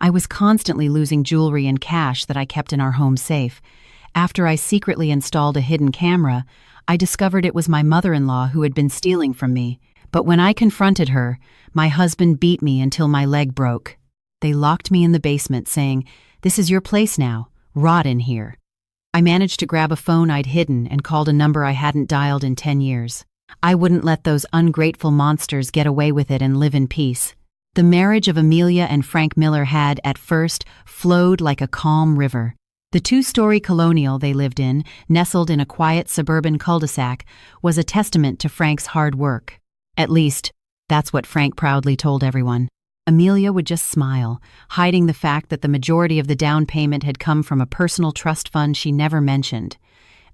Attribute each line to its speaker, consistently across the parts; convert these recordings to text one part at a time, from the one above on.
Speaker 1: I was constantly losing jewelry and cash that I kept in our home safe. After I secretly installed a hidden camera, I discovered it was my mother-in-law who had been stealing from me. But when I confronted her, my husband beat me until my leg broke. They locked me in the basement, saying, "This is your place now. Rot in here." I managed to grab a phone I'd hidden and called a number I hadn't dialed in 10 years. I wouldn't let those ungrateful monsters get away with it and live in peace. The marriage of Amelia and Frank Miller had, at first, flowed like a calm river. The two-story colonial they lived in, nestled in a quiet suburban cul-de-sac, was a testament to Frank's hard work. At least, that's what Frank proudly told everyone. Amelia would just smile, hiding the fact that the majority of the down payment had come from a personal trust fund she never mentioned.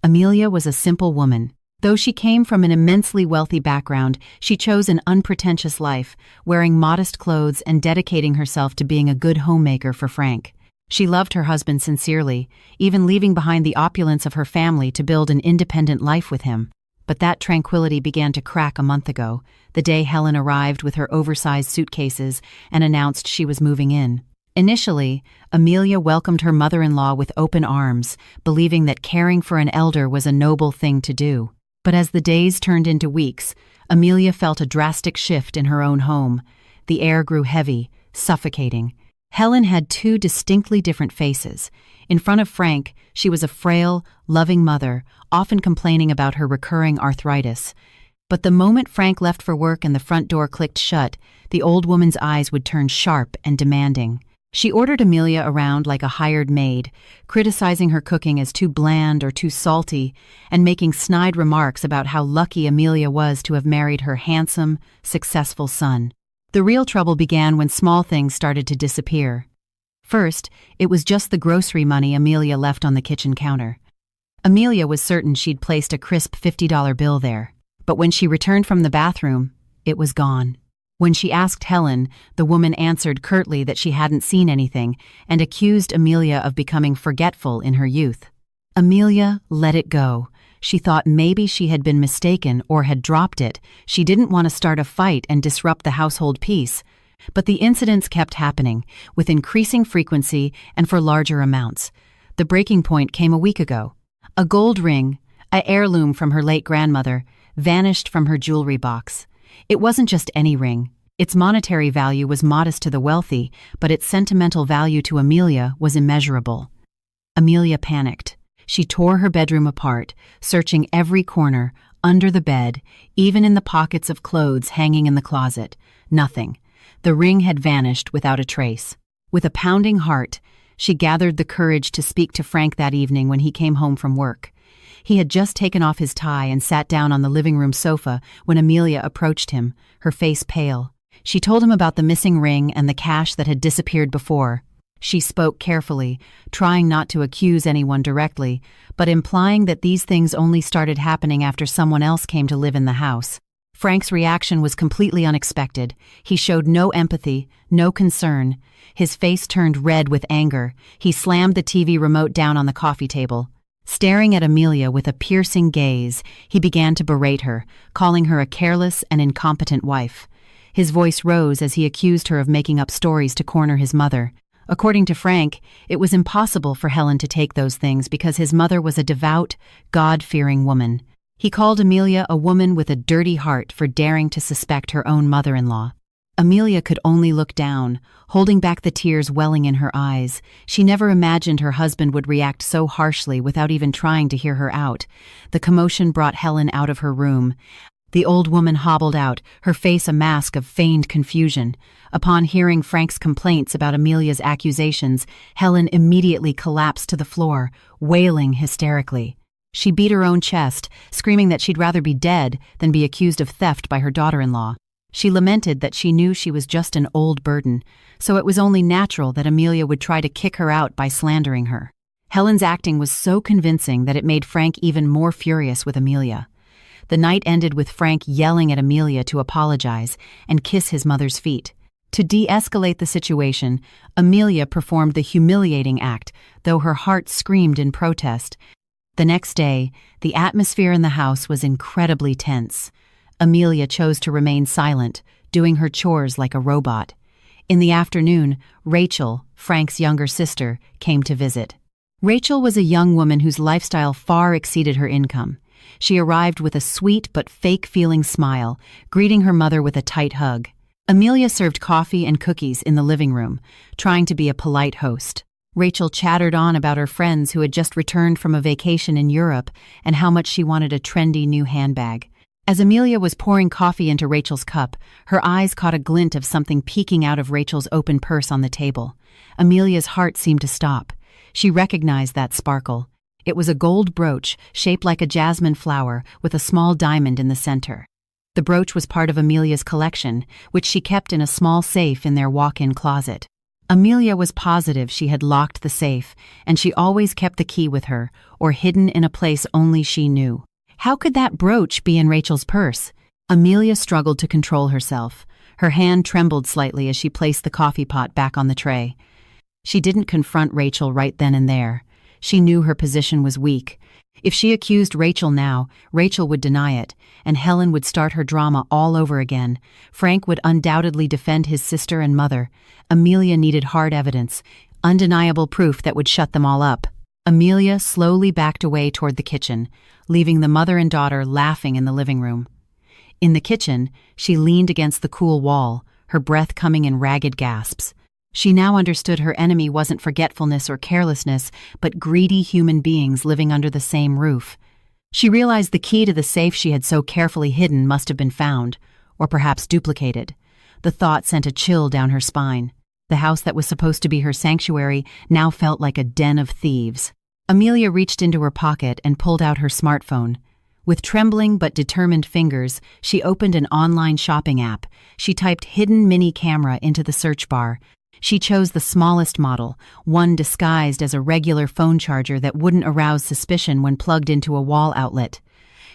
Speaker 1: Amelia was a simple woman. Though she came from an immensely wealthy background, she chose an unpretentious life, wearing modest clothes and dedicating herself to being a good homemaker for Frank. She loved her husband sincerely, even leaving behind the opulence of her family to build an independent life with him. But that tranquility began to crack a month ago, the day Helen arrived with her oversized suitcases and announced she was moving in. Initially, Amelia welcomed her mother-in-law with open arms, believing that caring for an elder was a noble thing to do. But as the days turned into weeks, Amelia felt a drastic shift in her own home. The air grew heavy, suffocating. Helen had two distinctly different faces. In front of Frank, she was a frail, loving mother, often complaining about her recurring arthritis. But the moment Frank left for work and the front door clicked shut, the old woman's eyes would turn sharp and demanding. She ordered Amelia around like a hired maid, criticizing her cooking as too bland or too salty, and making snide remarks about how lucky Amelia was to have married her handsome, successful son. The real trouble began when small things started to disappear. First, it was just the grocery money Amelia left on the kitchen counter. Amelia was certain she'd placed a crisp $50 bill there, but when she returned from the bathroom, it was gone. When she asked Helen, the woman answered curtly that she hadn't seen anything and accused Amelia of becoming forgetful in her youth. Amelia let it go. She thought maybe she had been mistaken or had dropped it. She didn't want to start a fight and disrupt the household peace. But the incidents kept happening, with increasing frequency and for larger amounts. The breaking point came a week ago. A gold ring, an heirloom from her late grandmother, vanished from her jewelry box. It wasn't just any ring. Its monetary value was modest to the wealthy, but its sentimental value to Amelia was immeasurable. Amelia panicked. She tore her bedroom apart, searching every corner, under the bed, even in the pockets of clothes hanging in the closet. Nothing. The ring had vanished without a trace. With a pounding heart, she gathered the courage to speak to Frank that evening when he came home from work. He had just taken off his tie and sat down on the living room sofa when Amelia approached him, her face pale. She told him about the missing ring and the cash that had disappeared before. She spoke carefully, trying not to accuse anyone directly, but implying that these things only started happening after someone else came to live in the house. Frank's reaction was completely unexpected. He showed no empathy, no concern. His face turned red with anger. He slammed the TV remote down on the coffee table. Staring at Amelia with a piercing gaze, he began to berate her, calling her a careless and incompetent wife. His voice rose as he accused her of making up stories to corner his mother. According to Frank, it was impossible for Helen to take those things because his mother was a devout, God-fearing woman. He called Amelia a woman with a dirty heart for daring to suspect her own mother-in-law. Amelia could only look down, holding back the tears welling in her eyes. She never imagined her husband would react so harshly without even trying to hear her out. The commotion brought Helen out of her room. The old woman hobbled out, her face a mask of feigned confusion. Upon hearing Frank's complaints about Amelia's accusations, Helen immediately collapsed to the floor, wailing hysterically. She beat her own chest, screaming that she'd rather be dead than be accused of theft by her daughter-in-law. She lamented that she knew she was just an old burden, so it was only natural that Amelia would try to kick her out by slandering her. Helen's acting was so convincing that it made Frank even more furious with Amelia. The night ended with Frank yelling at Amelia to apologize and kiss his mother's feet. To de-escalate the situation, Amelia performed the humiliating act, though her heart screamed in protest. The next day, the atmosphere in the house was incredibly tense. Amelia chose to remain silent, doing her chores like a robot. In the afternoon, Rachel, Frank's younger sister, came to visit. Rachel was a young woman whose lifestyle far exceeded her income. She arrived with a sweet but fake-feeling smile, greeting her mother with a tight hug. Amelia served coffee and cookies in the living room, trying to be a polite host. Rachel chattered on about her friends who had just returned from a vacation in Europe and how much she wanted a trendy new handbag. As Amelia was pouring coffee into Rachel's cup, her eyes caught a glint of something peeking out of Rachel's open purse on the table. Amelia's heart seemed to stop. She recognized that sparkle. It was a gold brooch shaped like a jasmine flower with a small diamond in the center. The brooch was part of Amelia's collection, which she kept in a small safe in their walk-in closet. Amelia was positive she had locked the safe, and she always kept the key with her, or hidden in a place only she knew. How could that brooch be in Rachel's purse? Amelia struggled to control herself. Her hand trembled slightly as she placed the coffee pot back on the tray. She didn't confront Rachel right then and there. She knew her position was weak. If she accused Rachel now, Rachel would deny it, and Helen would start her drama all over again. Frank would undoubtedly defend his sister and mother. Amelia needed hard evidence, undeniable proof that would shut them all up. Amelia slowly backed away toward the kitchen, leaving the mother and daughter laughing in the living room. In the kitchen, she leaned against the cool wall, her breath coming in ragged gasps. She now understood her enemy wasn't forgetfulness or carelessness, but greedy human beings living under the same roof. She realized the key to the safe she had so carefully hidden must have been found, or perhaps duplicated. The thought sent a chill down her spine. The house that was supposed to be her sanctuary now felt like a den of thieves. Amelia reached into her pocket and pulled out her smartphone. With trembling but determined fingers, she opened an online shopping app. She typed "hidden mini camera" into the search bar. She chose the smallest model, one disguised as a regular phone charger that wouldn't arouse suspicion when plugged into a wall outlet.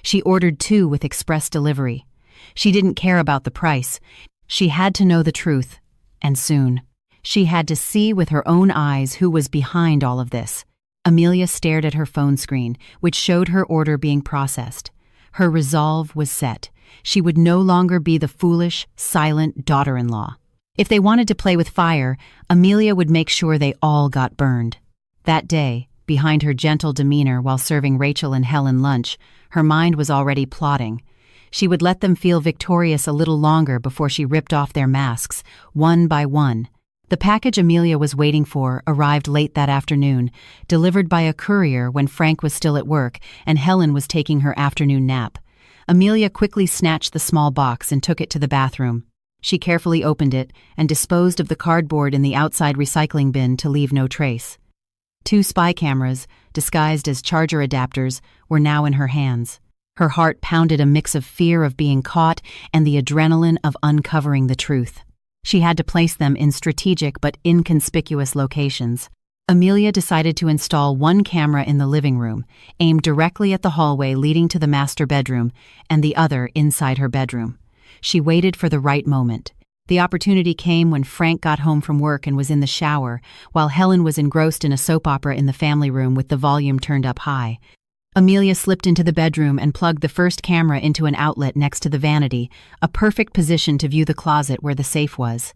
Speaker 1: She ordered 2 with express delivery. She didn't care about the price. She had to know the truth, and soon. She had to see with her own eyes who was behind all of this. Amelia stared at her phone screen, which showed her order being processed. Her resolve was set. She would no longer be the foolish, silent daughter-in-law. If they wanted to play with fire, Amelia would make sure they all got burned. That day, behind her gentle demeanor while serving Rachel and Helen lunch, her mind was already plotting. She would let them feel victorious a little longer before she ripped off their masks, one by one. The package Amelia was waiting for arrived late that afternoon, delivered by a courier when Frank was still at work and Helen was taking her afternoon nap. Amelia quickly snatched the small box and took it to the bathroom. She carefully opened it and disposed of the cardboard in the outside recycling bin to leave no trace. 2 spy cameras, disguised as charger adapters, were now in her hands. Her heart pounded a mix of fear of being caught and the adrenaline of uncovering the truth. She had to place them in strategic but inconspicuous locations. Amelia decided to install one camera in the living room, aimed directly at the hallway leading to the master bedroom, and the other inside her bedroom. She waited for the right moment. The opportunity came when Frank got home from work and was in the shower, while Helen was engrossed in a soap opera in the family room with the volume turned up high. Amelia slipped into the bedroom and plugged the first camera into an outlet next to the vanity, a perfect position to view the closet where the safe was.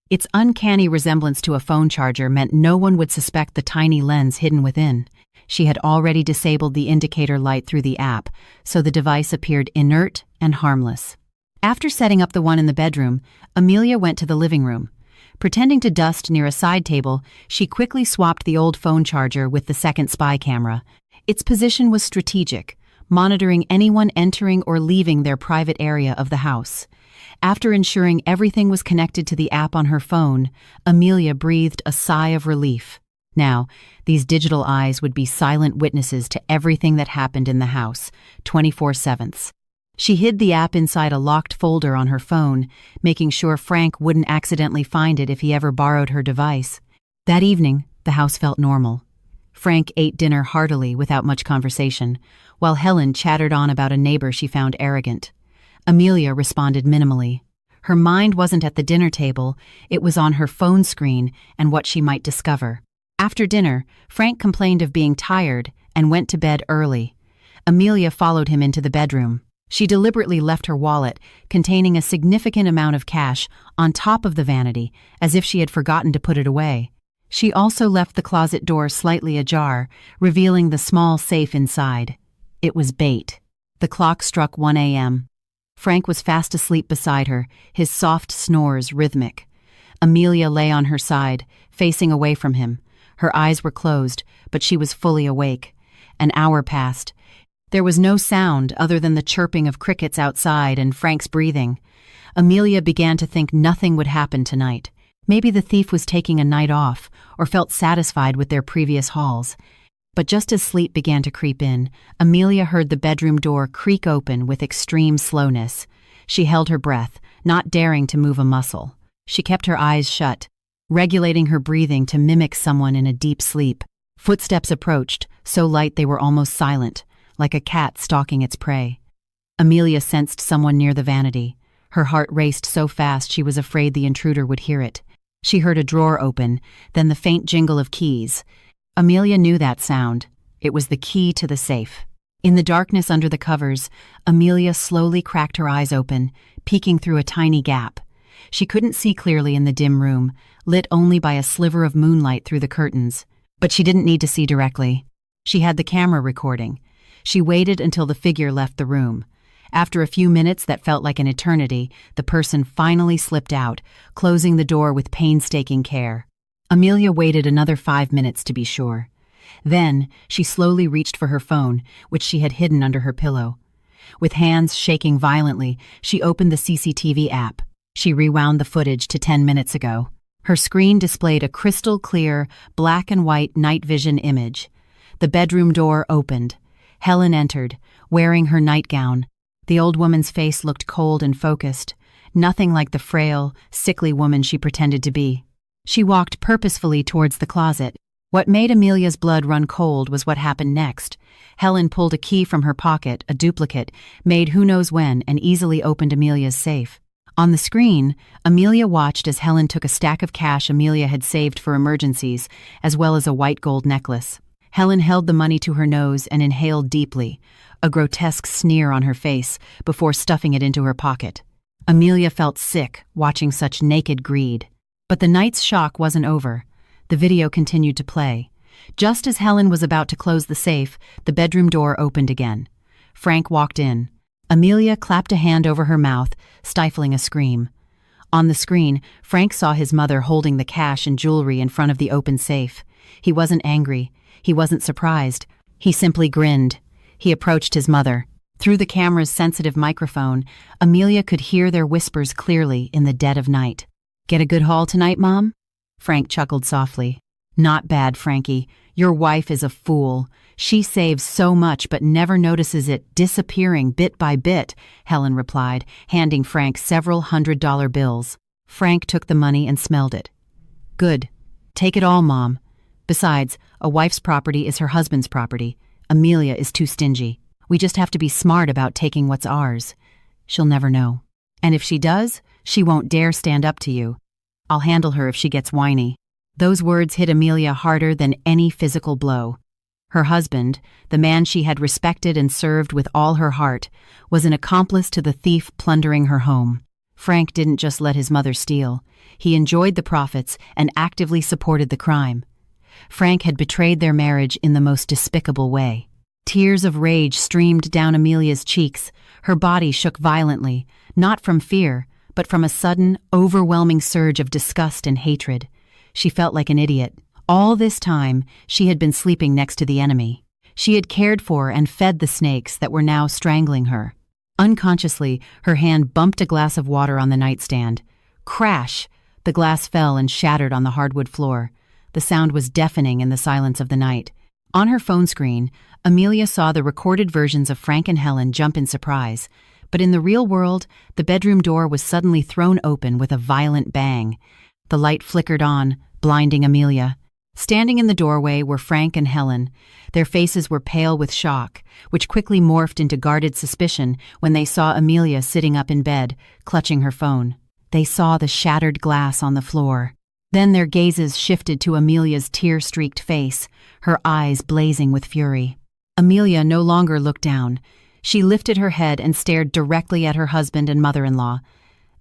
Speaker 1: Its uncanny resemblance to a phone charger meant no one would suspect the tiny lens hidden within. She had already disabled the indicator light through the app, so the device appeared inert and harmless. After setting up the one in the bedroom, Amelia went to the living room. Pretending to dust near a side table, she quickly swapped the old phone charger with the second spy camera. Its position was strategic, monitoring anyone entering or leaving their private area of the house. After ensuring everything was connected to the app on her phone, Amelia breathed a sigh of relief. Now, these digital eyes would be silent witnesses to everything that happened in the house, 24/7. She hid the app inside a locked folder on her phone, making sure Frank wouldn't accidentally find it if he ever borrowed her device. That evening, the house felt normal. Frank ate dinner heartily without much conversation, while Helen chattered on about a neighbor she found arrogant. Amelia responded minimally. Her mind wasn't at the dinner table, it was on her phone screen and what she might discover. After dinner, Frank complained of being tired and went to bed early. Amelia followed him into the bedroom. She deliberately left her wallet, containing a significant amount of cash, on top of the vanity, as if she had forgotten to put it away. She also left the closet door slightly ajar, revealing the small safe inside. It was bait. The clock struck 1 a.m. Frank was fast asleep beside her, his soft snores rhythmic. Amelia lay on her side, facing away from him. Her eyes were closed, but she was fully awake. An hour passed. There was no sound other than the chirping of crickets outside and Frank's breathing. Amelia began to think nothing would happen tonight. Maybe the thief was taking a night off, or felt satisfied with their previous hauls. But just as sleep began to creep in, Amelia heard the bedroom door creak open with extreme slowness. She held her breath, not daring to move a muscle. She kept her eyes shut, regulating her breathing to mimic someone in a deep sleep. Footsteps approached, so light they were almost silent, like a cat stalking its prey. Amelia sensed someone near the vanity. Her heart raced so fast she was afraid the intruder would hear it. She heard a drawer open, then the faint jingle of keys. Amelia knew that sound. It was the key to the safe. In the darkness under the covers, Amelia slowly cracked her eyes open, peeking through a tiny gap. She couldn't see clearly in the dim room, lit only by a sliver of moonlight through the curtains. But she didn't need to see directly. She had the camera recording. She waited until the figure left the room. After a few minutes that felt like an eternity, the person finally slipped out, closing the door with painstaking care. Amelia waited another 5 minutes to be sure. Then, she slowly reached for her phone, which she had hidden under her pillow. With hands shaking violently, she opened the CCTV app. She rewound the footage to 10 minutes ago. Her screen displayed a crystal-clear, black and white night vision image. The bedroom door opened. Helen entered, wearing her nightgown. The old woman's face looked cold and focused, nothing like the frail, sickly woman she pretended to be. She walked purposefully towards the closet. What made Amelia's blood run cold was what happened next. Helen pulled a key from her pocket, a duplicate, made who knows when, and easily opened Amelia's safe. On the screen, Amelia watched as Helen took a stack of cash Amelia had saved for emergencies, as well as a white gold necklace. Helen held the money to her nose and inhaled deeply, a grotesque sneer on her face, before stuffing it into her pocket. Amelia felt sick watching such naked greed. But the night's shock wasn't over. The video continued to play. Just as Helen was about to close the safe, the bedroom door opened again. Frank walked in. Amelia clapped a hand over her mouth, stifling a scream. On the screen, Frank saw his mother holding the cash and jewelry in front of the open safe. He wasn't angry. He wasn't surprised. He simply grinned. He approached his mother. Through the camera's sensitive microphone, Amelia could hear their whispers clearly in the dead of night. "Get a good haul tonight, Mom?" Frank chuckled softly. "Not bad, Frankie. Your wife is a fool. She saves so much but never notices it disappearing bit by bit," Helen replied, handing Frank several $100 bills. Frank took the money and smelled it. "Good. Take it all, Mom. Besides, a wife's property is her husband's property. Amelia is too stingy. We just have to be smart about taking what's ours. She'll never know. And if she does, she won't dare stand up to you. I'll handle her if she gets whiny." Those words hit Amelia harder than any physical blow. Her husband, the man she had respected and served with all her heart, was an accomplice to the thief plundering her home. Frank didn't just let his mother steal. He enjoyed the profits and actively supported the crime. Frank had betrayed their marriage in the most despicable way. Tears of rage streamed down Amelia's cheeks. Her body shook violently, not from fear, but from a sudden, overwhelming surge of disgust and hatred. She felt like an idiot. All this time, she had been sleeping next to the enemy. She had cared for and fed the snakes that were now strangling her. Unconsciously, her hand bumped a glass of water on the nightstand. Crash! The glass fell and shattered on the hardwood floor. The sound was deafening in the silence of the night. On her phone screen, Amelia saw the recorded versions of Frank and Helen jump in surprise. But in the real world, the bedroom door was suddenly thrown open with a violent bang. The light flickered on, blinding Amelia. Standing in the doorway were Frank and Helen. Their faces were pale with shock, which quickly morphed into guarded suspicion when they saw Amelia sitting up in bed, clutching her phone. They saw the shattered glass on the floor. Then their gazes shifted to Amelia's tear-streaked face, her eyes blazing with fury. Amelia no longer looked down. She lifted her head and stared directly at her husband and mother-in-law.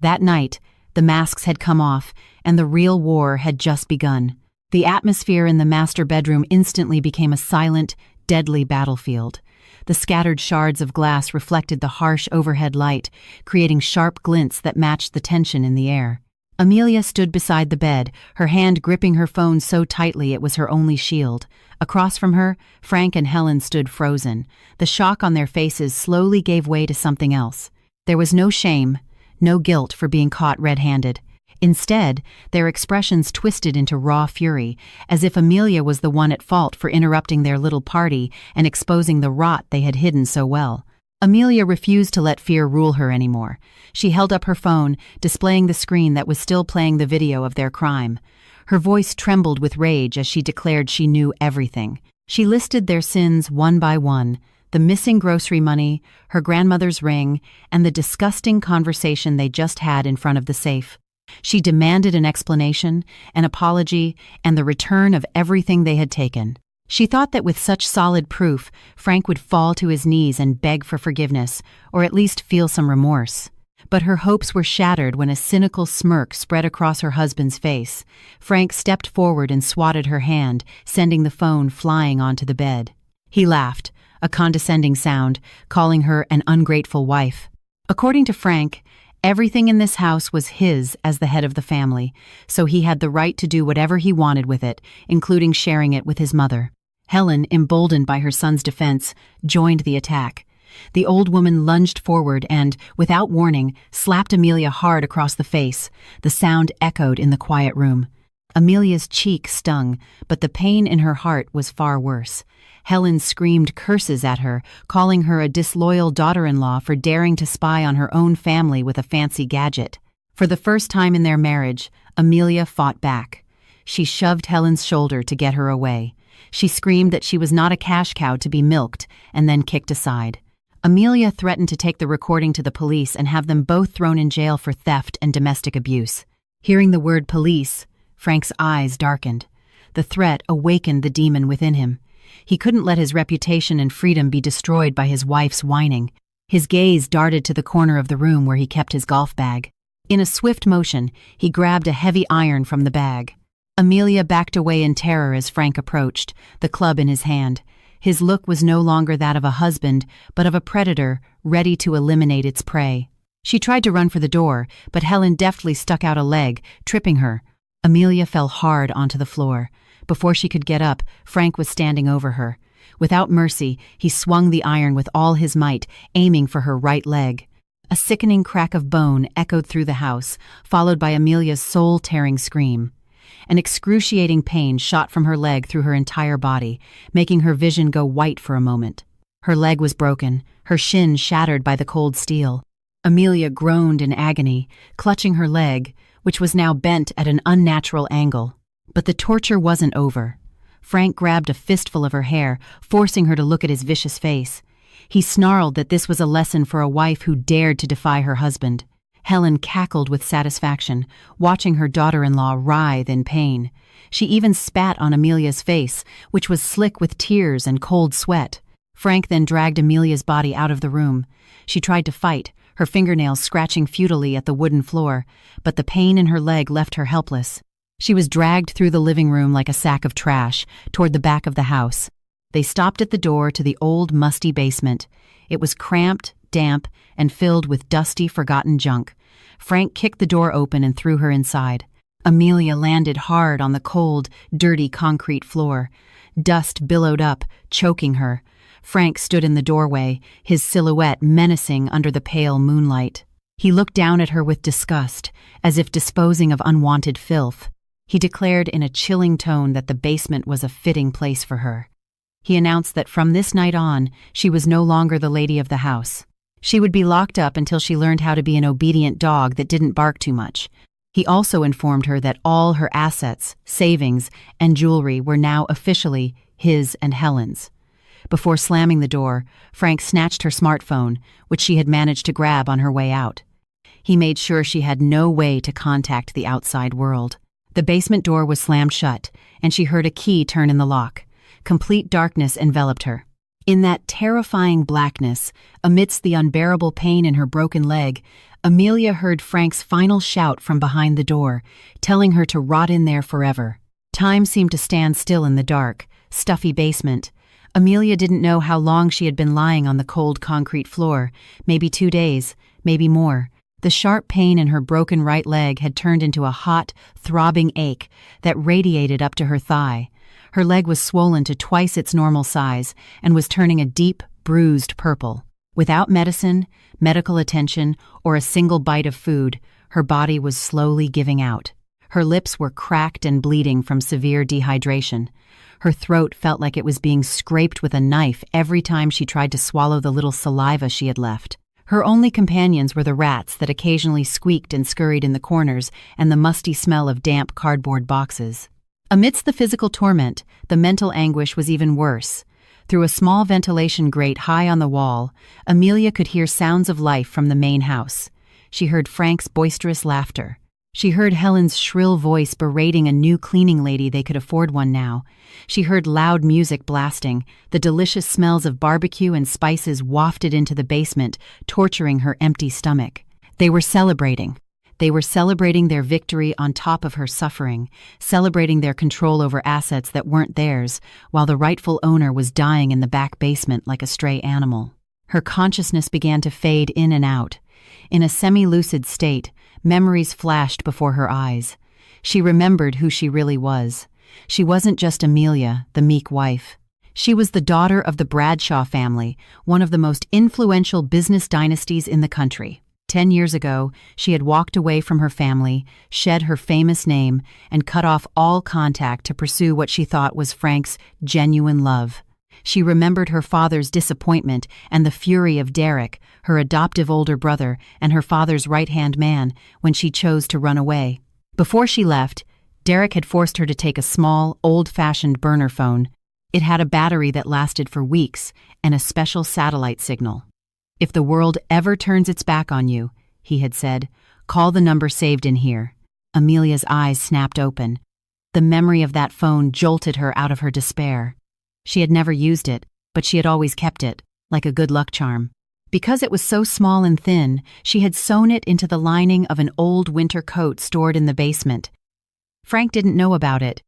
Speaker 1: That night, the masks had come off, and the real war had just begun. The atmosphere in the master bedroom instantly became a silent, deadly battlefield. The scattered shards of glass reflected the harsh overhead light, creating sharp glints that matched the tension in the air. Amelia stood beside the bed, her hand gripping her phone so tightly it was her only shield. Across from her, Frank and Helen stood frozen. The shock on their faces slowly gave way to something else. There was no shame, no guilt for being caught red-handed. Instead, their expressions twisted into raw fury, as if Amelia was the one at fault for interrupting their little party and exposing the rot they had hidden so well. Amelia refused to let fear rule her anymore. She held up her phone, displaying the screen that was still playing the video of their crime. Her voice trembled with rage as she declared she knew everything. She listed their sins one by one: the missing grocery money, her grandmother's ring, and the disgusting conversation they just had in front of the safe. She demanded an explanation, an apology, and the return of everything they had taken. She thought that with such solid proof, Frank would fall to his knees and beg for forgiveness, or at least feel some remorse. But her hopes were shattered when a cynical smirk spread across her husband's face. Frank stepped forward and swatted her hand, sending the phone flying onto the bed. He laughed, a condescending sound, calling her an ungrateful wife. According to Frank, everything in this house was his as the head of the family, so he had the right to do whatever he wanted with it, including sharing it with his mother. Helen, emboldened by her son's defense, joined the attack. The old woman lunged forward and, without warning, slapped Amelia hard across the face. The sound echoed in the quiet room. Amelia's cheek stung, but the pain in her heart was far worse. Helen screamed curses at her, calling her a disloyal daughter-in-law for daring to spy on her own family with a fancy gadget. For the first time in their marriage, Amelia fought back. She shoved Helen's shoulder to get her away. She screamed that she was not a cash cow to be milked, and then kicked aside. Amelia threatened to take the recording to the police and have them both thrown in jail for theft and domestic abuse. Hearing the word police, Frank's eyes darkened. The threat awakened the demon within him. He couldn't let his reputation and freedom be destroyed by his wife's whining. His gaze darted to the corner of the room where he kept his golf bag. In a swift motion, he grabbed a heavy iron from the bag. Amelia backed away in terror as Frank approached, the club in his hand. His look was no longer that of a husband, but of a predator ready to eliminate its prey. She tried to run for the door, but Helen deftly stuck out a leg, tripping her. Amelia fell hard onto the floor. Before she could get up, Frank was standing over her. Without mercy, he swung the iron with all his might, aiming for her right leg. A sickening crack of bone echoed through the house, followed by Amelia's soul-tearing scream. An excruciating pain shot from her leg through her entire body, making her vision go white for a moment. Her leg was broken, her shin shattered by the cold steel. Amelia groaned in agony, clutching her leg, which was now bent at an unnatural angle. But the torture wasn't over. Frank grabbed a fistful of her hair, forcing her to look at his vicious face. He snarled that this was a lesson for a wife who dared to defy her husband. Helen cackled with satisfaction, watching her daughter-in-law writhe in pain. She even spat on Amelia's face, which was slick with tears and cold sweat. Frank then dragged Amelia's body out of the room. She tried to fight, her fingernails scratching futilely at the wooden floor, but the pain in her leg left her helpless. She was dragged through the living room like a sack of trash, toward the back of the house. They stopped at the door to the old, musty basement. It was cramped, damp, and filled with dusty, forgotten junk. Frank kicked the door open and threw her inside. Amelia landed hard on the cold, dirty concrete floor. Dust billowed up, choking her. Frank stood in the doorway, his silhouette menacing under the pale moonlight. He looked down at her with disgust, as if disposing of unwanted filth. He declared in a chilling tone that the basement was a fitting place for her. He announced that from this night on, she was no longer the lady of the house. She would be locked up until she learned how to be an obedient dog that didn't bark too much. He also informed her that all her assets, savings, and jewelry were now officially his and Helen's. Before slamming the door, Frank snatched her smartphone, which she had managed to grab on her way out. He made sure she had no way to contact the outside world. The basement door was slammed shut, and she heard a key turn in the lock. Complete darkness enveloped her. In that terrifying blackness, amidst the unbearable pain in her broken leg, Amelia heard Frank's final shout from behind the door, telling her to rot in there forever. Time seemed to stand still in the dark, stuffy basement. Amelia didn't know how long she had been lying on the cold concrete floor, maybe 2 days, maybe more. The sharp pain in her broken right leg had turned into a hot, throbbing ache that radiated up to her thigh. Her leg was swollen to twice its normal size and was turning a deep, bruised purple. Without medicine, medical attention, or a single bite of food, her body was slowly giving out. Her lips were cracked and bleeding from severe dehydration. Her throat felt like it was being scraped with a knife every time she tried to swallow the little saliva she had left. Her only companions were the rats that occasionally squeaked and scurried in the corners and the musty smell of damp cardboard boxes. Amidst the physical torment, the mental anguish was even worse. Through a small ventilation grate high on the wall, Amelia could hear sounds of life from the main house. She heard Frank's boisterous laughter. She heard Helen's shrill voice berating a new cleaning lady they could afford one now. She heard loud music blasting, the delicious smells of barbecue and spices wafted into the basement, torturing her empty stomach. They were celebrating. They were celebrating their victory on top of her suffering, celebrating their control over assets that weren't theirs, while the rightful owner was dying in the back basement like a stray animal. Her consciousness began to fade in and out. In a semi-lucid state, memories flashed before her eyes. She remembered who she really was. She wasn't just Amelia, the meek wife. She was the daughter of the Bradshaw family, one of the most influential business dynasties in the country. 10 years ago, she had walked away from her family, shed her famous name, and cut off all contact to pursue what she thought was Frank's genuine love. She remembered her father's disappointment and the fury of Derek, her adoptive older brother and her father's right-hand man, when she chose to run away. Before she left, Derek had forced her to take a small, old-fashioned burner phone. It had a battery that lasted for weeks and a special satellite signal. "If the world ever turns its back on you," he had said, "call the number saved in here." Amelia's eyes snapped open. The memory of that phone jolted her out of her despair. She had never used it, but she had always kept it, like a good luck charm. Because it was so small and thin, she had sewn it into the lining of an old winter coat stored in the basement. Frank didn't know about it.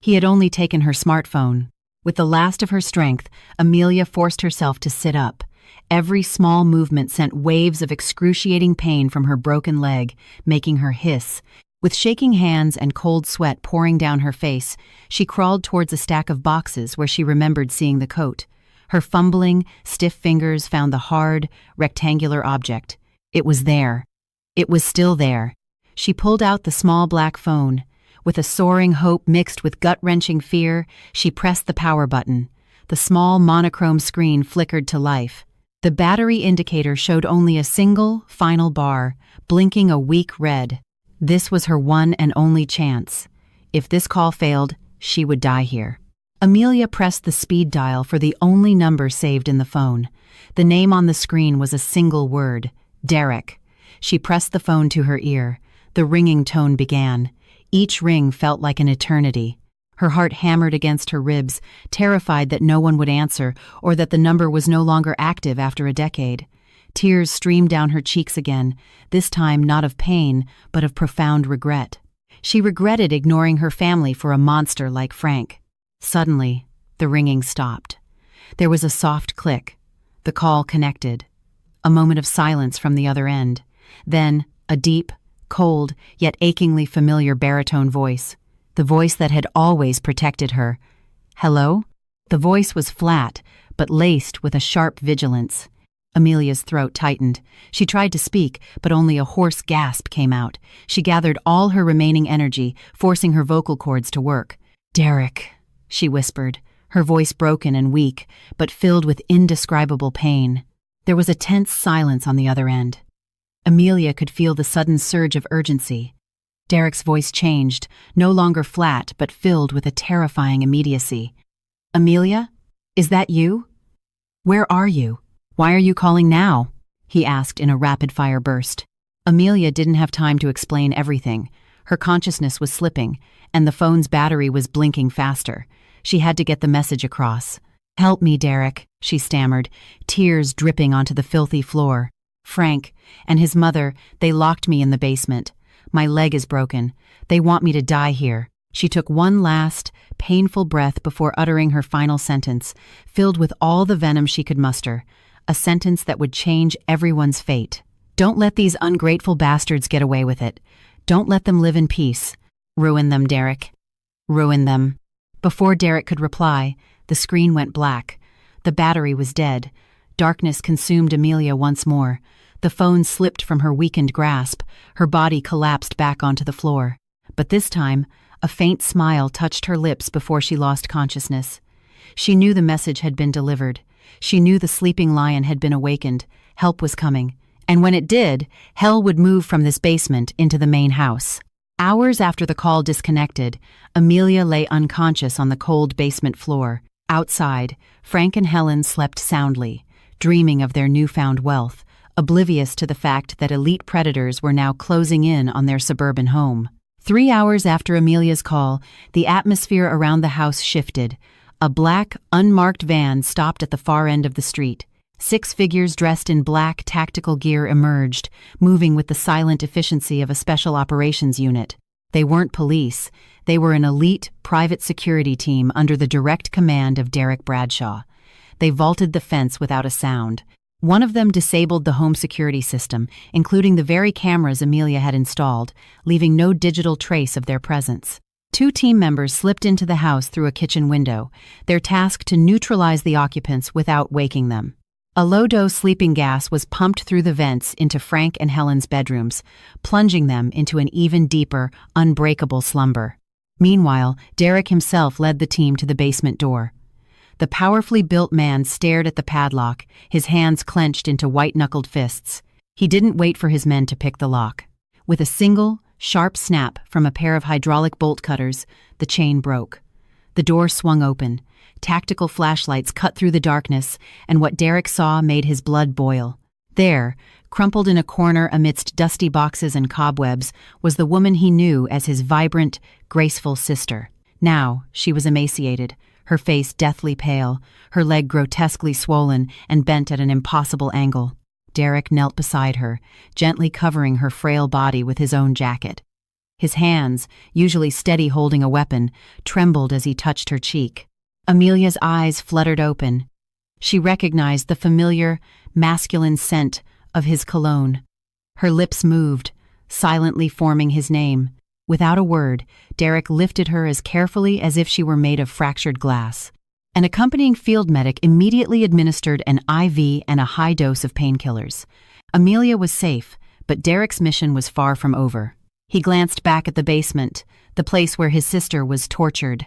Speaker 1: He had only taken her smartphone. With the last of her strength, Amelia forced herself to sit up. Every small movement sent waves of excruciating pain from her broken leg, making her hiss. With shaking hands and cold sweat pouring down her face, she crawled towards a stack of boxes where she remembered seeing the coat. Her fumbling, stiff fingers found the hard, rectangular object. It was there. It was still there. She pulled out the small black phone. With a soaring hope mixed with gut-wrenching fear, she pressed the power button. The small monochrome screen flickered to life. The battery indicator showed only a single, final bar, blinking a weak red. This was her one and only chance. If this call failed, she would die here. Amelia pressed the speed dial for the only number saved in the phone. The name on the screen was a single word, Derek. She pressed the phone to her ear. The ringing tone began. Each ring felt like an eternity. Her heart hammered against her ribs, terrified that no one would answer or that the number was no longer active after a decade. Tears streamed down her cheeks again, this time not of pain, but of profound regret. She regretted ignoring her family for a monster like Frank. Suddenly, the ringing stopped. There was a soft click. The call connected. A moment of silence from the other end. Then, a deep, cold, yet achingly familiar baritone voice. The voice that had always protected her. "Hello?" The voice was flat, but laced with a sharp vigilance. Amelia's throat tightened. She tried to speak, but only a hoarse gasp came out. She gathered all her remaining energy, forcing her vocal cords to work. "Derek," she whispered, her voice broken and weak, but filled with indescribable pain. There was a tense silence on the other end. Amelia could feel the sudden surge of urgency. Derek's voice changed, no longer flat, but filled with a terrifying immediacy. "Amelia? Is that you? Where are you? Why are you calling now?" he asked in a rapid-fire burst. Amelia didn't have time to explain everything. Her consciousness was slipping, and the phone's battery was blinking faster. She had to get the message across. "Help me, Derek," she stammered, tears dripping onto the filthy floor. "Frank and his mother, they locked me in the basement. My leg is broken. They want me to die here." She took one last, painful breath before uttering her final sentence, filled with all the venom she could muster, a sentence that would change everyone's fate. "Don't let these ungrateful bastards get away with it. Don't let them live in peace. Ruin them, Derek. Ruin them." Before Derek could reply, the screen went black. The battery was dead. Darkness consumed Amelia once more. The phone slipped from her weakened grasp. Her body collapsed back onto the floor. But this time, a faint smile touched her lips before she lost consciousness. She knew the message had been delivered. She knew the sleeping lion had been awakened. Help was coming. And when it did, hell would move from this basement into the main house. Hours after the call disconnected, Amelia lay unconscious on the cold basement floor. Outside, Frank and Helen slept soundly, dreaming of their newfound wealth, oblivious to the fact that elite predators were now closing in on their suburban home. 3 hours after Amelia's call, the atmosphere around the house shifted. A black, unmarked van stopped at the far end of the street. 6 figures dressed in black tactical gear emerged, moving with the silent efficiency of a special operations unit. They weren't police. They were an elite, private security team under the direct command of Derek Bradshaw. They vaulted the fence without a sound. One of them disabled the home security system, including the very cameras Amelia had installed, leaving no digital trace of their presence. 2 team members slipped into the house through a kitchen window, their task to neutralize the occupants without waking them. A low-dose sleeping gas was pumped through the vents into Frank and Helen's bedrooms, plunging them into an even deeper, unbreakable slumber. Meanwhile, Derek himself led the team to the basement door. The powerfully built man stared at the padlock, his hands clenched into white-knuckled fists. He didn't wait for his men to pick the lock. With a single, sharp snap from a pair of hydraulic bolt cutters, the chain broke. The door swung open. Tactical flashlights cut through the darkness, and what Derek saw made his blood boil. There, crumpled in a corner amidst dusty boxes and cobwebs, was the woman he knew as his vibrant, graceful sister. Now, she was emaciated, her face deathly pale, her leg grotesquely swollen and bent at an impossible angle. Derek knelt beside her, gently covering her frail body with his own jacket. His hands, usually steady holding a weapon, trembled as he touched her cheek. Amelia's eyes fluttered open. She recognized the familiar, masculine scent of his cologne. Her lips moved, silently forming his name. Without a word, Derek lifted her as carefully as if she were made of fractured glass. An accompanying field medic immediately administered an IV and a high dose of painkillers. Amelia was safe, but Derek's mission was far from over. He glanced back at the basement, the place where his sister was tortured.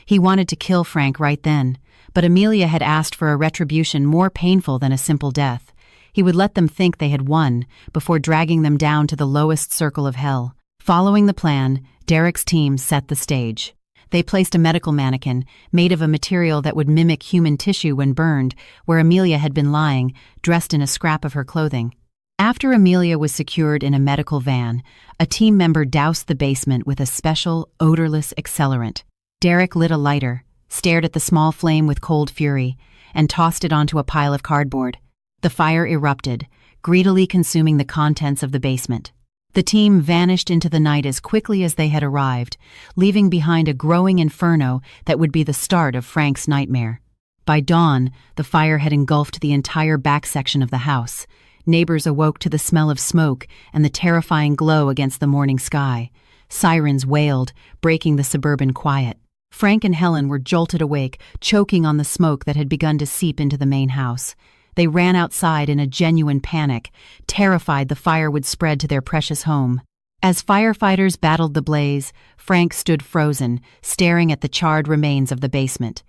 Speaker 1: He wanted to kill Frank right then, but Amelia had asked for a retribution more painful than a simple death. He would let them think they had won before dragging them down to the lowest circle of hell. Following the plan, Derek's team set the stage. They placed a medical mannequin, made of a material that would mimic human tissue when burned, where Amelia had been lying, dressed in a scrap of her clothing. After Amelia was secured in a medical van, a team member doused the basement with a special, odorless accelerant. Derek lit a lighter, stared at the small flame with cold fury, and tossed it onto a pile of cardboard. The fire erupted, greedily consuming the contents of the basement. The team vanished into the night as quickly as they had arrived, leaving behind a growing inferno that would be the start of Frank's nightmare. By dawn, the fire had engulfed the entire back section of the house. Neighbors awoke to the smell of smoke and the terrifying glow against the morning sky. Sirens wailed, breaking the suburban quiet. Frank and Helen were jolted awake, choking on the smoke that had begun to seep into the main house. They ran outside in a genuine panic, terrified the fire would spread to their precious home. As firefighters battled the blaze, Frank stood frozen, staring at the charred remains of the basement.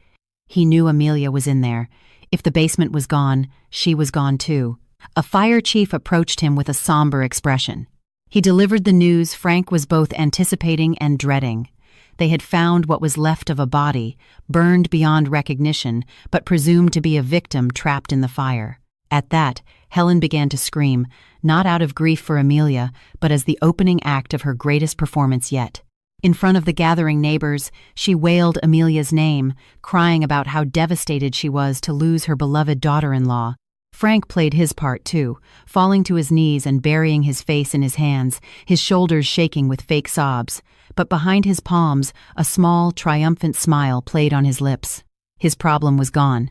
Speaker 1: He knew Amelia was in there. If the basement was gone, she was gone too. A fire chief approached him with a somber expression. He delivered the news Frank was both anticipating and dreading. They had found what was left of a body, burned beyond recognition, but presumed to be a victim trapped in the fire. At that, Helen began to scream, not out of grief for Amelia, but as the opening act of her greatest performance yet. In front of the gathering neighbors, she wailed Amelia's name, crying about how devastated she was to lose her beloved daughter-in-law. Frank played his part too, falling to his knees and burying his face in his hands, his shoulders shaking with fake sobs. But behind his palms, a small, triumphant smile played on his lips. His problem was gone.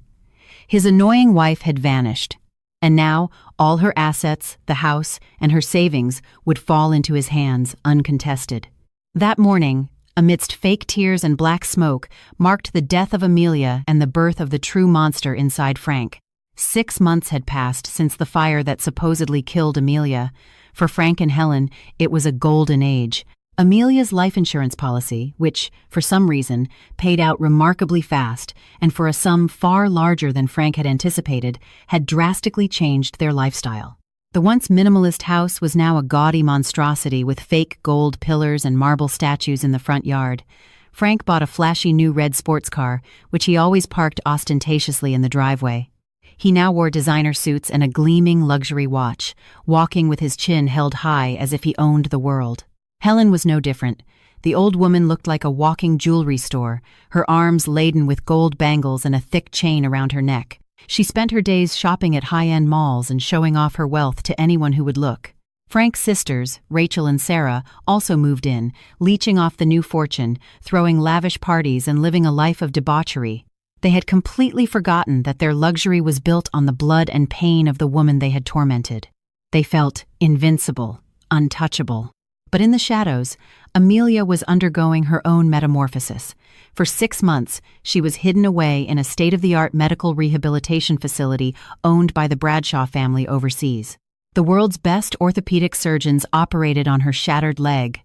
Speaker 1: His annoying wife had vanished. And now, all her assets, the house, and her savings would fall into his hands, uncontested. That morning, amidst fake tears and black smoke, marked the death of Amelia and the birth of the true monster inside Frank. 6 months had passed since the fire that supposedly killed Amelia. For Frank and Helen, it was a golden age. Amelia's life insurance policy, which, for some reason, paid out remarkably fast and for a sum far larger than Frank had anticipated, had drastically changed their lifestyle. The once minimalist house was now a gaudy monstrosity with fake gold pillars and marble statues in the front yard. Frank bought a flashy new red sports car, which he always parked ostentatiously in the driveway. He now wore designer suits and a gleaming luxury watch, walking with his chin held high as if he owned the world. Helen was no different. The old woman looked like a walking jewelry store, her arms laden with gold bangles and a thick chain around her neck. She spent her days shopping at high-end malls and showing off her wealth to anyone who would look. Frank's sisters, Rachel and Sarah, also moved in, leeching off the new fortune, throwing lavish parties and living a life of debauchery. They had completely forgotten that their luxury was built on the blood and pain of the woman they had tormented. They felt invincible, untouchable. But in the shadows, Amelia was undergoing her own metamorphosis. For 6 months, she was hidden away in a state-of-the-art medical rehabilitation facility owned by the Bradshaw family overseas. The world's best orthopedic surgeons operated on her shattered leg.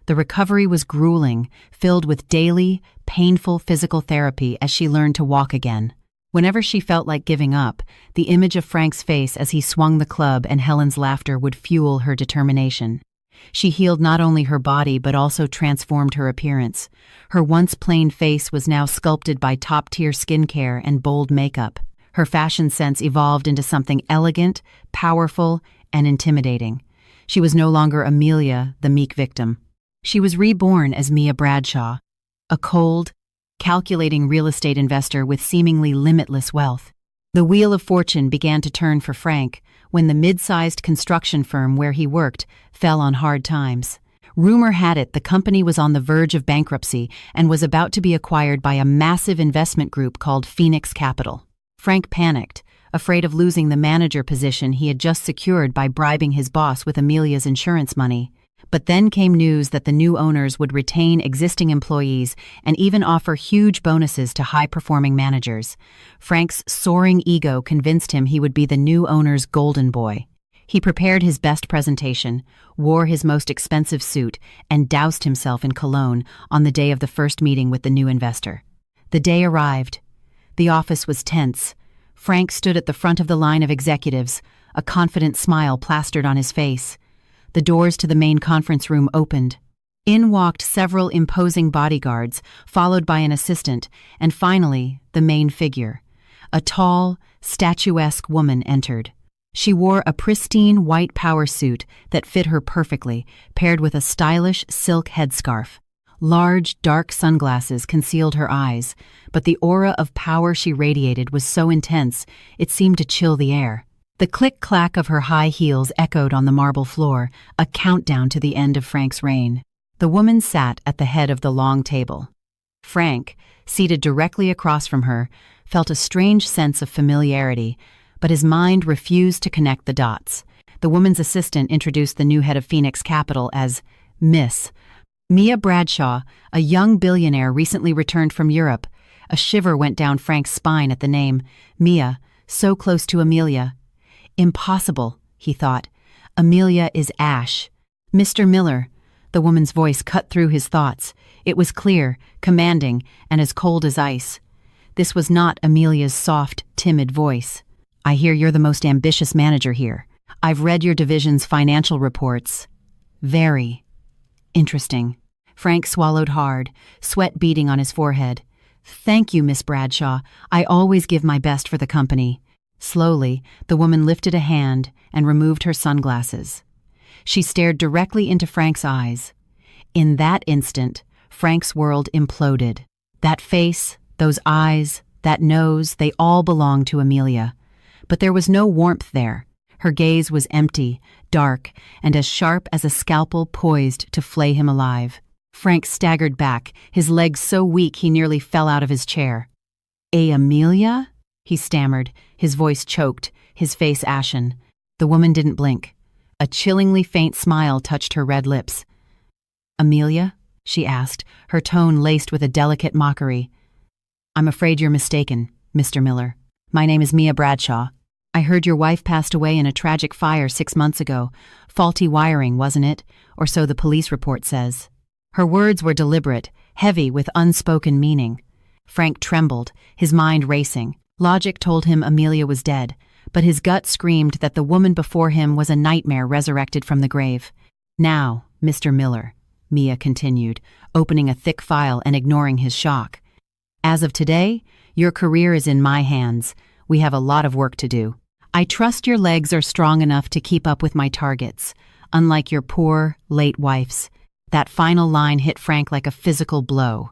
Speaker 1: The recovery was grueling, filled with daily, painful physical therapy as she learned to walk again. Whenever she felt like giving up, the image of Frank's face as he swung the club and Helen's laughter would fuel her determination. She healed not only her body but also transformed her appearance. Her once plain face was now sculpted by top-tier skincare and bold makeup. Her fashion sense evolved into something elegant, powerful, and intimidating. She was no longer Amelia, the meek victim. She was reborn as Mia Bradshaw, a cold, calculating real estate investor with seemingly limitless wealth. The wheel of fortune began to turn for Frank when the mid-sized construction firm where he worked fell on hard times. Rumor had it the company was on the verge of bankruptcy and was about to be acquired by a massive investment group called Phoenix Capital. Frank panicked, afraid of losing the manager position he had just secured by bribing his boss with Amelia's insurance money. But then came news that the new owners would retain existing employees and even offer huge bonuses to high-performing managers. Frank's soaring ego convinced him he would be the new owner's golden boy. He prepared his best presentation, wore his most expensive suit, and doused himself in cologne on the day of the first meeting with the new investor. The day arrived. The office was tense. Frank stood at the front of the line of executives, a confident smile plastered on his face. The doors to the main conference room opened. In walked several imposing bodyguards, followed by an assistant, and finally, the main figure. A tall, statuesque woman entered. She wore a pristine white power suit that fit her perfectly, paired with a stylish silk headscarf. Large, dark sunglasses concealed her eyes, but the aura of power she radiated was so intense it seemed to chill the air. The click-clack of her high heels echoed on the marble floor, a countdown to the end of Frank's reign. The woman sat at the head of the long table. Frank, seated directly across from her, felt a strange sense of familiarity, but his mind refused to connect the dots. The woman's assistant introduced the new head of Phoenix Capital as Miss Mia Bradshaw, a young billionaire recently returned from Europe. A shiver went down Frank's spine at the name. Mia, so close to Amelia. Impossible, he thought. Amelia is Ash. Mr. Miller. The woman's voice cut through his thoughts. It was clear, commanding, and as cold as ice. This was not Amelia's soft, timid voice. I hear you're the most ambitious manager here. I've read your division's financial reports. Very interesting. Frank swallowed hard, sweat beading on his forehead. Thank you, Miss Bradshaw. I always give my best for the company. Slowly, the woman lifted a hand and removed her sunglasses. She stared directly into Frank's eyes. In that instant, Frank's world imploded. That face, those eyes, that nose, they all belonged to Amelia. But there was no warmth there. Her gaze was empty, dark, and as sharp as a scalpel poised to flay him alive. Frank staggered back, his legs so weak he nearly fell out of his chair. Amelia? He stammered, his voice choked, his face ashen. The woman didn't blink. A chillingly faint smile touched her red lips. Amelia? She asked, her tone laced with a delicate mockery. I'm afraid you're mistaken, Mr. Miller. My name is Mia Bradshaw. I heard your wife passed away in a tragic fire 6 months ago. Faulty wiring, wasn't it? Or so the police report says. Her words were deliberate, heavy with unspoken meaning. Frank trembled, his mind racing. Logic told him Amelia was dead, but his gut screamed that the woman before him was a nightmare resurrected from the grave. Now, Mr. Miller, Mia continued, opening a thick file and ignoring his shock. As of today, your career is in my hands. We have a lot of work to do. I trust your legs are strong enough to keep up with my targets, unlike your poor, late wife's. That final line hit Frank like a physical blow.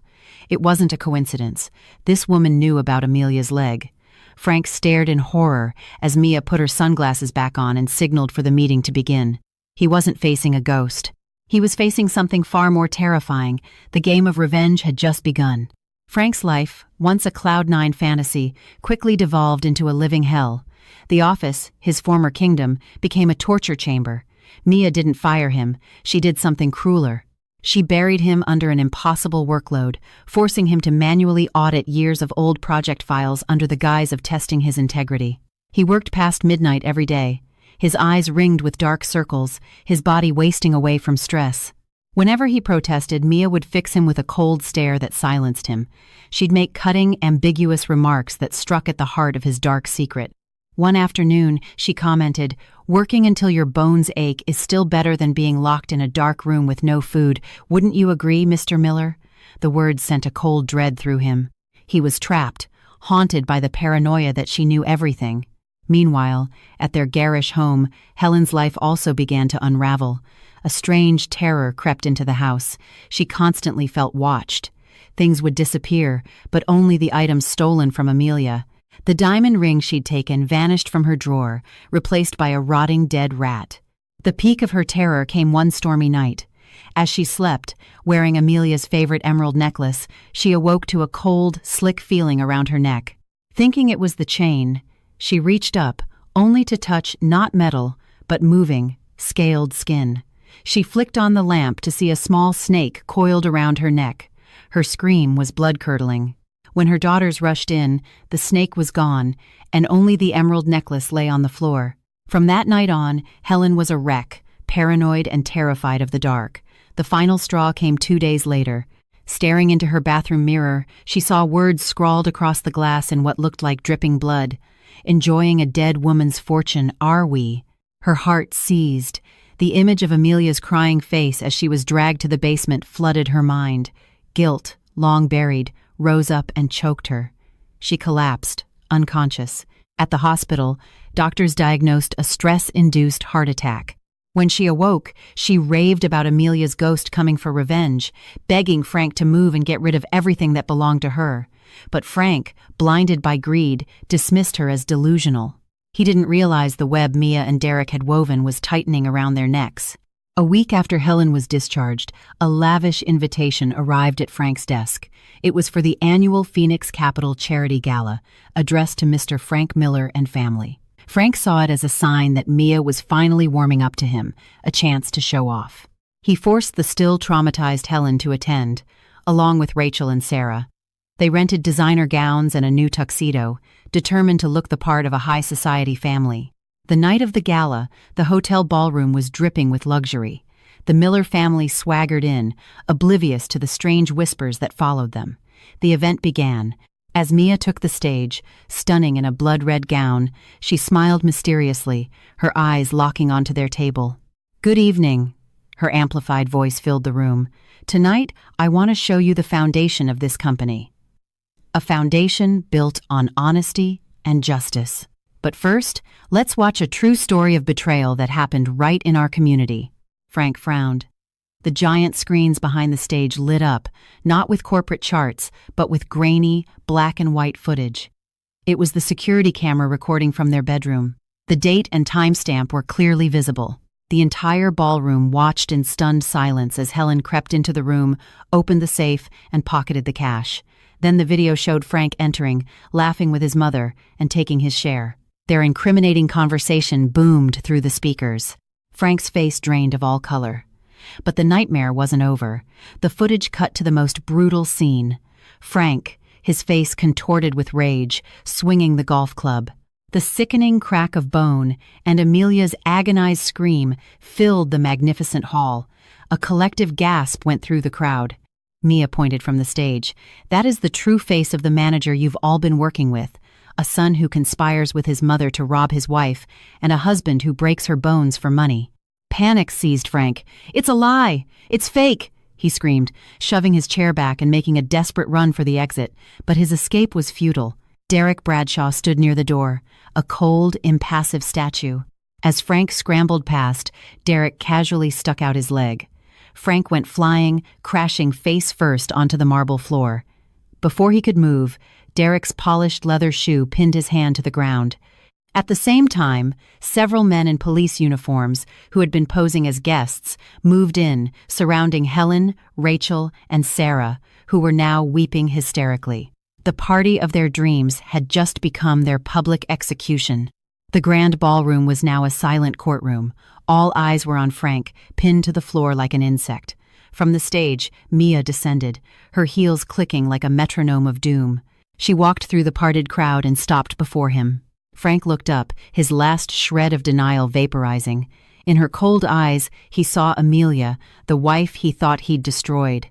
Speaker 1: It wasn't a coincidence. This woman knew about Amelia's leg. Frank stared in horror as Mia put her sunglasses back on and signaled for the meeting to begin. He wasn't facing a ghost. He was facing something far more terrifying. The game of revenge had just begun. Frank's life, once a Cloud9 fantasy, quickly devolved into a living hell. The office, his former kingdom, became a torture chamber. Mia didn't fire him. She did something crueler. She buried him under an impossible workload, forcing him to manually audit years of old project files under the guise of testing his integrity. He worked past midnight every day, his eyes ringed with dark circles, his body wasting away from stress. Whenever he protested, Mia would fix him with a cold stare that silenced him. She'd make cutting, ambiguous remarks that struck at the heart of his dark secret. One afternoon, she commented, "Working until your bones ache is still better than being locked in a dark room with no food. Wouldn't you agree, Mr. Miller?" The words sent a cold dread through him. He was trapped, haunted by the paranoia that she knew everything. Meanwhile, at their garish home, Helen's life also began to unravel. A strange terror crept into the house. She constantly felt watched. Things would disappear, but only the items stolen from Amelia. The diamond ring she'd taken vanished from her drawer, replaced by a rotting dead rat. The peak of her terror came one stormy night. As she slept, wearing Amelia's favorite emerald necklace, she awoke to a cold, slick feeling around her neck. Thinking it was the chain, she reached up, only to touch not metal, but moving, scaled skin. She flicked on the lamp to see a small snake coiled around her neck. Her scream was blood-curdling. When her daughters rushed in, the snake was gone, and only the emerald necklace lay on the floor. From that night on, Helen was a wreck, paranoid and terrified of the dark. The final straw came 2 days later. Staring into her bathroom mirror, she saw words scrawled across the glass in what looked like dripping blood. "Enjoying a dead woman's fortune, are we?" Her heart seized. The image of Amelia's crying face as she was dragged to the basement flooded her mind. Guilt, long buried, rose up and choked her. She collapsed, unconscious. At the hospital, doctors diagnosed a stress-induced heart attack. When she awoke, she raved about Amelia's ghost coming for revenge, begging Frank to move and get rid of everything that belonged to her. But Frank, blinded by greed, dismissed her as delusional. He didn't realize the web Mia and Derek had woven was tightening around their necks. A week after Helen was discharged, a lavish invitation arrived at Frank's desk. It was for the annual Phoenix Capital Charity Gala, addressed to Mr. Frank Miller and family. Frank saw it as a sign that Mia was finally warming up to him, a chance to show off. He forced the still traumatized Helen to attend, along with Rachel and Sarah. They rented designer gowns and a new tuxedo, determined to look the part of a high society family. The night of the gala, the hotel ballroom was dripping with luxury. The Miller family swaggered in, oblivious to the strange whispers that followed them. The event began. As Mia took the stage, stunning in a blood-red gown, she smiled mysteriously, her eyes locking onto their table. "Good evening," her amplified voice filled the room. "Tonight, I want to show you the foundation of this company. A foundation built on honesty and justice. But first, let's watch a true story of betrayal that happened right in our community." Frank frowned. The giant screens behind the stage lit up, not with corporate charts, but with grainy, black and white footage. It was the security camera recording from their bedroom. The date and timestamp were clearly visible. The entire ballroom watched in stunned silence as Helen crept into the room, opened the safe, and pocketed the cash. Then the video showed Frank entering, laughing with his mother, and taking his share. Their incriminating conversation boomed through the speakers. Frank's face drained of all color. But the nightmare wasn't over. The footage cut to the most brutal scene. Frank, his face contorted with rage, swinging the golf club. The sickening crack of bone and Amelia's agonized scream filled the magnificent hall. A collective gasp went through the crowd. Mia pointed from the stage. "That is the true face of the manager you've all been working with. A son who conspires with his mother to rob his wife, and a husband who breaks her bones for money." Panic seized Frank. "It's a lie! It's fake!" he screamed, shoving his chair back and making a desperate run for the exit. But his escape was futile. Derek Bradshaw stood near the door, a cold, impassive statue. As Frank scrambled past, Derek casually stuck out his leg. Frank went flying, crashing face first onto the marble floor. Before he could move, Derek's polished leather shoe pinned his hand to the ground. At the same time, several men in police uniforms, who had been posing as guests, moved in, surrounding Helen, Rachel, and Sarah, who were now weeping hysterically. The party of their dreams had just become their public execution. The grand ballroom was now a silent courtroom. All eyes were on Frank, pinned to the floor like an insect. From the stage, Mia descended, her heels clicking like a metronome of doom. She walked through the parted crowd and stopped before him. Frank looked up, his last shred of denial vaporizing. In her cold eyes, he saw Amelia, the wife he thought he'd destroyed.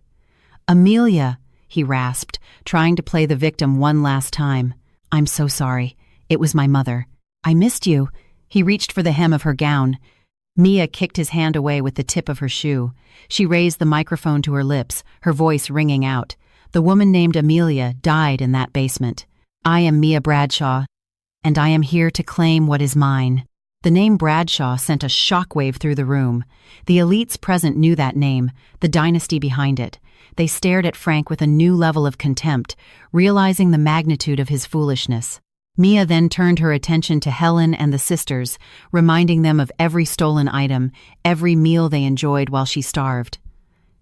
Speaker 1: "Amelia," he rasped, trying to play the victim one last time. "I'm so sorry. It was my mother. I missed you." He reached for the hem of her gown. Mia kicked his hand away with the tip of her shoe. She raised the microphone to her lips, her voice ringing out. "The woman named Amelia died in that basement. I am Mia Bradshaw, and I am here to claim what is mine." The name Bradshaw sent a shockwave through the room. The elites present knew that name, the dynasty behind it. They stared at Frank with a new level of contempt, realizing the magnitude of his foolishness. Mia then turned her attention to Helen and the sisters, reminding them of every stolen item, every meal they enjoyed while she starved.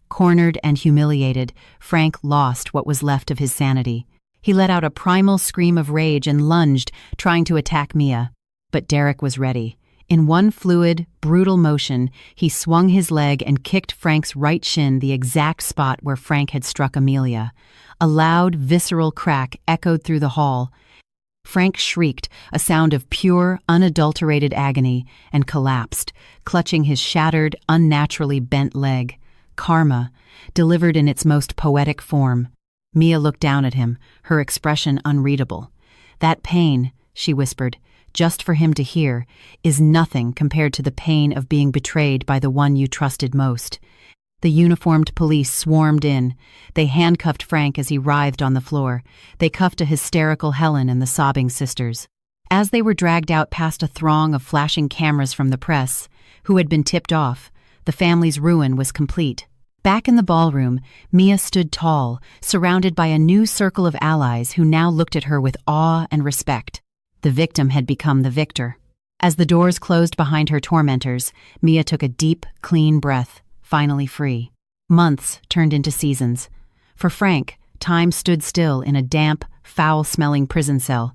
Speaker 1: Cornered and humiliated, Frank lost what was left of his sanity. He let out a primal scream of rage and lunged, trying to attack Mia. But Derek was ready. In one fluid, brutal motion, he swung his leg and kicked Frank's right shin, the exact spot where Frank had struck Amelia. A loud, visceral crack echoed through the hall. Frank shrieked, a sound of pure, unadulterated agony, and collapsed, clutching his shattered, unnaturally bent leg. Karma, delivered in its most poetic form. Mia looked down at him, her expression unreadable. "That pain," she whispered, "just for him to hear, is nothing compared to the pain of being betrayed by the one you trusted most." The uniformed police swarmed in. They handcuffed Frank as he writhed on the floor. They cuffed a hysterical Helen and the sobbing sisters. As they were dragged out past a throng of flashing cameras from the press, who had been tipped off, the family's ruin was complete. Back in the ballroom, Mia stood tall, surrounded by a new circle of allies who now looked at her with awe and respect. The victim had become the victor. As the doors closed behind her tormentors, Mia took a deep, clean breath, finally free. Months turned into seasons. For Frank, time stood still in a damp, foul-smelling prison cell.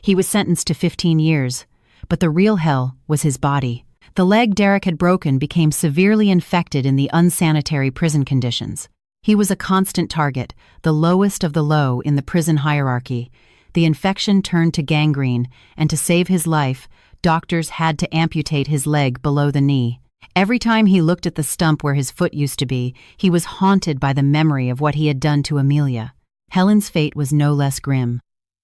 Speaker 1: He was sentenced to 15 years, but the real hell was his body. The leg Derek had broken became severely infected in the unsanitary prison conditions. He was a constant target, the lowest of the low in the prison hierarchy. The infection turned to gangrene, and to save his life, doctors had to amputate his leg below the knee. Every time he looked at the stump where his foot used to be, he was haunted by the memory of what he had done to Amelia. Helen's fate was no less grim.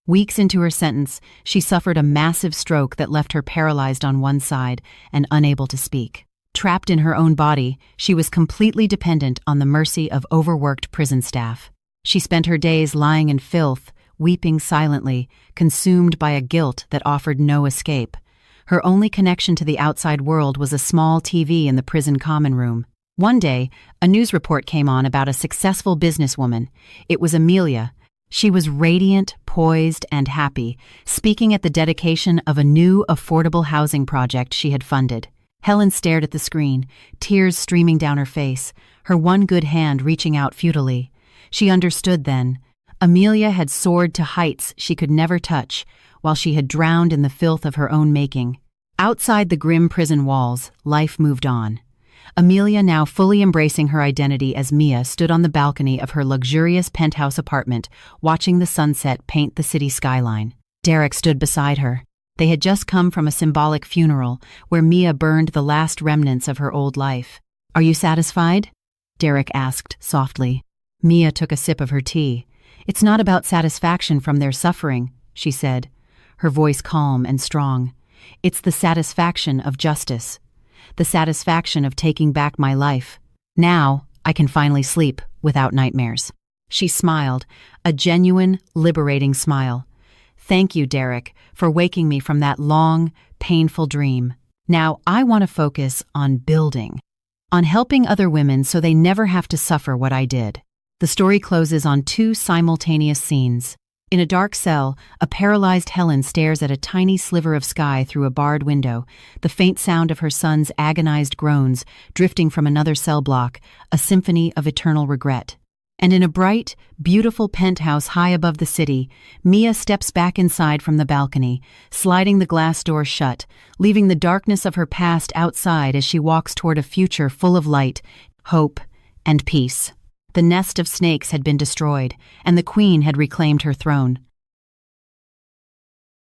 Speaker 1: Weeks into her sentence, she suffered a massive stroke that left her paralyzed on one side and unable to speak. Trapped in her own body, she was completely dependent on the mercy of overworked prison staff. She spent her days lying in filth, weeping silently, consumed by a guilt that offered no escape. Her only connection to the outside world was a small TV in the prison common room. One day, a news report came on about a successful businesswoman. It was Amelia. She was radiant, poised, and happy, speaking at the dedication of a new affordable housing project she had funded. Helen stared at the screen, tears streaming down her face, her one good hand reaching out futilely. She understood then. Amelia had soared to heights she could never touch, while she had drowned in the filth of her own making. Outside the grim prison walls, life moved on. Amelia, now fully embracing her identity as Mia, stood on the balcony of her luxurious penthouse apartment, watching the sunset paint the city skyline. Derek stood beside her. They had just come from a symbolic funeral where Mia burned the last remnants of her old life. "Are you satisfied?" Derek asked softly. Mia took a sip of her tea. "It's not about satisfaction from their suffering," she said, her voice calm and strong. "It's the satisfaction of justice. The satisfaction of taking back my life. Now, I can finally sleep without nightmares." She smiled, a genuine, liberating smile. "Thank you, Derek, for waking me from that long, painful dream. Now I want to focus on building, on helping other women so they never have to suffer what I did." The story closes on two simultaneous scenes. In a dark cell, a paralyzed Helen stares at a tiny sliver of sky through a barred window, the faint sound of her son's agonized groans drifting from another cell block, a symphony of eternal regret. And in a bright, beautiful penthouse high above the city, Mia steps back inside from the balcony, sliding the glass door shut, leaving the darkness of her past outside as she walks toward a future full of light, hope, and peace. The nest of snakes had been destroyed, and the queen had reclaimed her throne.